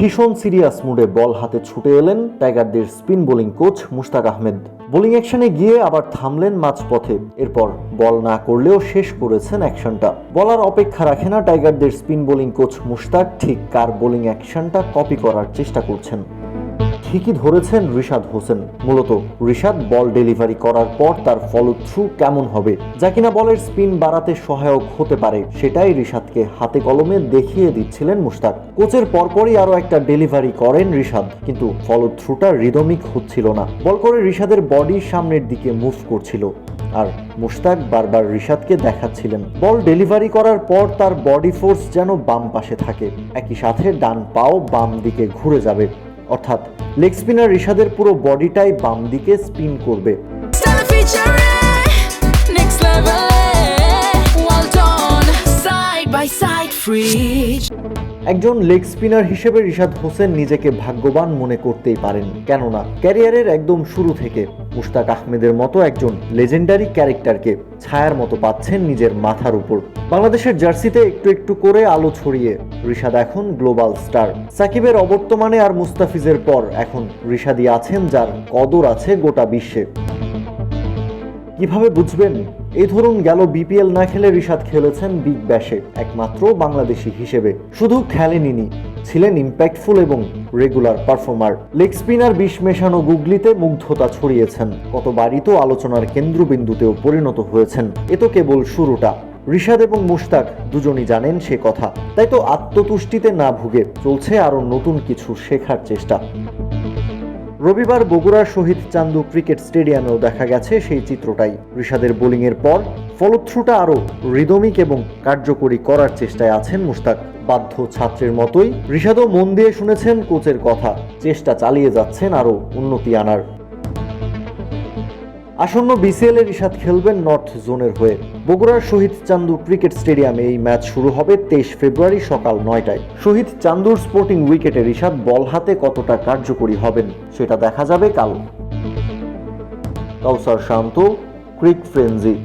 ভীষণ সিরিয়াস মুডে বল হাতে ছুটে এলেন টাইগারদের spin bowling coach Mushtaq Ahmed. Bowling অ্যাকশনে গিয়ে আবার থামলেন মাঝপথে। এরপর বল না করলেও শেষ করেছেন অ্যাকশনটা। বলার অপেক্ষা রাখে না টাইগারদের স্পিন বোলিং কোচ মুশতাক ঠিক কার বোলিং অ্যাকশনটা কপি করার চেষ্টা করছেন। ঠিকই ধরেছেন রিশাদ হোসেন। মূলত রিশাদ বল ডেলিভারি করার পর তার ফলো থ্রু কেমন হবে, যা কিনা বলের স্পিন বাড়াতে সহায়ক হতে পারে, সেটাই রিশাদকে হাতে কলমে দেখিয়ে দিচ্ছিলেন মুশতাক। কোচের পরপরই আরও একটা ডেলিভারি করেন রিশাদ, কিন্তু ফলো থ্রুটা রিদমিক হচ্ছিল না। বল করে রিশাদের বডি সামনের দিকে মুভ করছিল, আর মুশতাক বারবার রিশাদকে দেখাচ্ছিলেন বল ডেলিভারি করার পর তার বডি ফোর্স যেন বাম পাশে থাকে, একই সাথে ডান পাও বাম দিকে ঘুরে যাবে। অর্থাৎ লেগ স্পিনার রিশাদের পুরো বডিটাই বাম দিকে স্পিন করবে। একজন লেগ স্পিনার হিসেবে রিশাদ হোসেন নিজেকে ভাগ্যবান মনে করতেই পারেন, কেননা ক্যারিয়ারের একদম শুরু থেকে মুশতাক আহমেদের মতো একজন লেজেন্ডারি ক্যারেক্টারকে ছায়ার মতো পাচ্ছেন নিজের মাথার উপর। বাংলাদেশের জার্সিতে একটু একটু করে আলো ছড়িয়ে রিশাদ এখন গ্লোবাল স্টার। সাকিবের অবর্তমানে আর মুস্তাফিজের পর এখন রিশাদই আছেন যার কদর আছে গোটা বিশ্বে। কিভাবে বুঝবেন? এই ধরুন গেল বিপিএল না খেলে রিশাদ খেলেছেন বিগ ব্যাশে একমাত্র বাংলাদেশি হিসেবে। শুধু খেলেননি, ছিলেন ইম্প্যাক্টফুল এবং রেগুলার পারফর্মার। লেগ স্পিনার বিষ মেশানো গুগলিতে মুগ্ধতা ছড়িয়েছেন, কতবারই তো আলোচনার কেন্দ্রবিন্দুতেও পরিণত হয়েছেন। এ তো কেবল শুরুটা। রিশাদ এবং মুশতাক দুজনই জানেন সে কথা, তাই তো আত্মতুষ্টিতে না ভুগে চলছে আরও নতুন কিছু শেখার চেষ্টা। রবিবার বগুড়ার শহীদ চান্দু ক্রিকেট স্টেডিয়ামেও দেখা গেছে সেই চিত্রটাই। রিশাদের বোলিংয়ের পর ফলো থ্রুটা আরও রিদমিক এবং কার্যকরী করার চেষ্টায় আছেন মুশতাক। বাধ্য ছাত্রের মতোই রিশাদও মন দিয়ে শুনেছেন কোচের কথা, চেষ্টা চালিয়ে যাচ্ছেন আরও উন্নতি আনার। আসন্ন বিসিএলে রিশাদ খেলবেন নর্থ জোনের হয়ে। বগুড়ার শহীদ চান্দু ক্রিকেট স্টেডিয়ামে এই ম্যাচ শুরু হবে 23 ফেব্রুয়ারি সকাল 9টায়। শহীদ চান্দুর স্পোর্টিং উইকেটে রিশাদ বল হাতে কতটা কার্যকরী হবেন সেটা দেখা যাবে কাল। কাউসার শান্ত, ক্রিক ফ্রেঞ্জি।